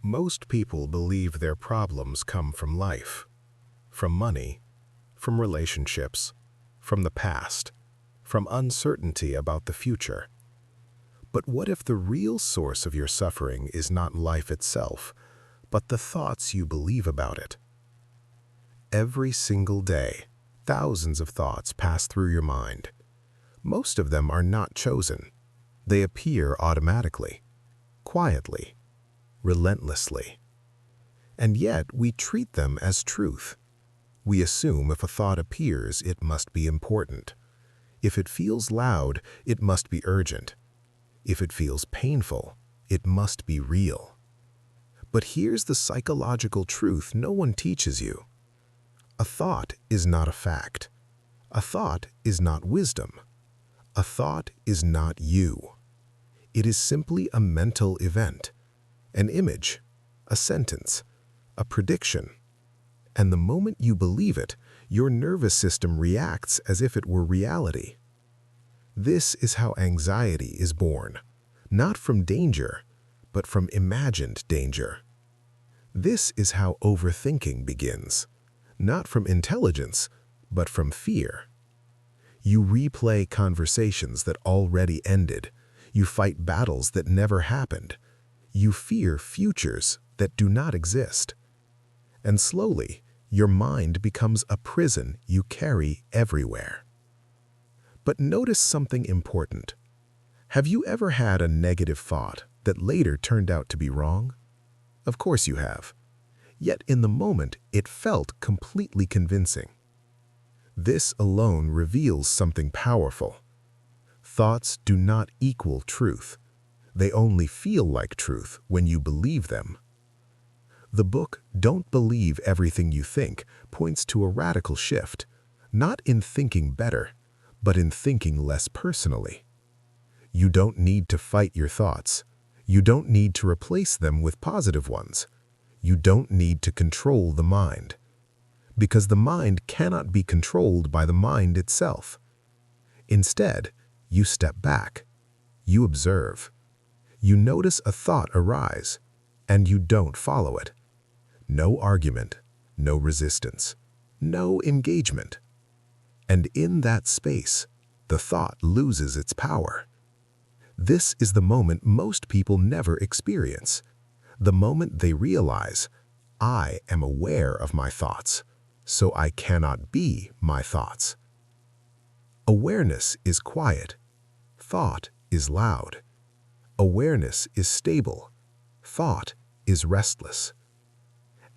Most people believe their problems come from life, from money, from relationships, from the past, from uncertainty about the future. But what if the real source of your suffering is not life itself, but the thoughts you believe about it? Every single day, thousands of thoughts pass through your mind. Most of them are not chosen. They appear automatically, quietly, relentlessly. And yet we treat them as truth. We assume if a thought appears, it must be important. If it feels loud, it must be urgent. If it feels painful, it must be real. But here's the psychological truth no one teaches you. A thought is not a fact. A thought is not wisdom. A thought is not you. It is simply a mental event, an image, a sentence, a prediction. And the moment you believe it, your nervous system reacts as if it were reality. This is how anxiety is born, not from danger, but from imagined danger. This is how overthinking begins, not from intelligence, but from fear. You replay conversations that already ended. You fight battles that never happened. You fear futures that do not exist. And slowly, your mind becomes a prison you carry everywhere. But notice something important. Have you ever had a negative thought that later turned out to be wrong? Of course you have. Yet in the moment, it felt completely convincing. This alone reveals something powerful. Thoughts do not equal truth. They only feel like truth when you believe them. The book Don't Believe Everything You Think points to a radical shift, not in thinking better, but in thinking less personally. You don't need to fight your thoughts. You don't need to replace them with positive ones. You don't need to control the mind, because the mind cannot be controlled by the mind itself. Instead, you step back. You observe. You notice a thought arise, and you don't follow it. No argument, no resistance, no engagement. And in that space, the thought loses its power. This is the moment most people never experience. The moment they realize, I am aware of my thoughts, so I cannot be my thoughts. Awareness is quiet. Thought is loud. Awareness is stable. Thought is restless.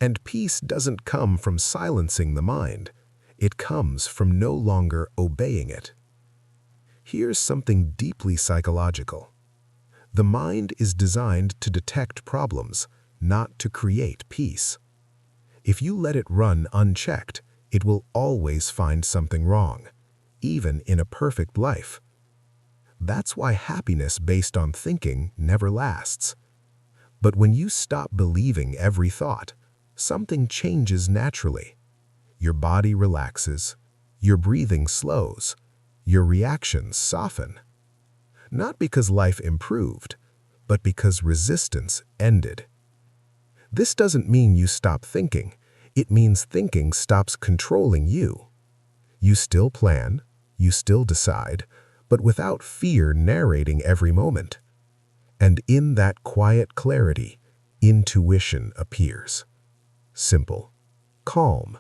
And peace doesn't come from silencing the mind. It comes from no longer obeying it. Here's something deeply psychological. The mind is designed to detect problems, not to create peace. If you let it run unchecked, it will always find something wrong, even in a perfect life. That's why happiness based on thinking never lasts. But when you stop believing every thought, something changes naturally. Your body relaxes, your breathing slows, your reactions soften. Not because life improved, but because resistance ended. This doesn't mean you stop thinking. It means thinking stops controlling you. You still plan, you still decide, but without fear narrating every moment. And in that quiet clarity, intuition appears. Simple, calm,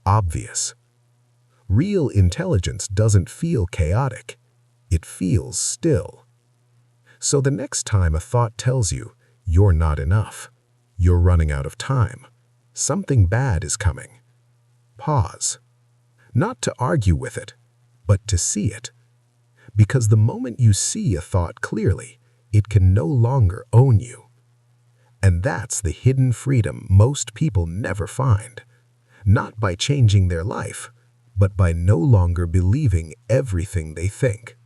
obvious. Real intelligence doesn't feel chaotic. It feels still. So the next time a thought tells you, you're not enough, you're running out of time, something bad is coming, pause. Not to argue with it, but to see it. Because the moment you see a thought clearly, it can no longer own you. And that's the hidden freedom most people never find. Not by changing their life, but by no longer believing everything they think.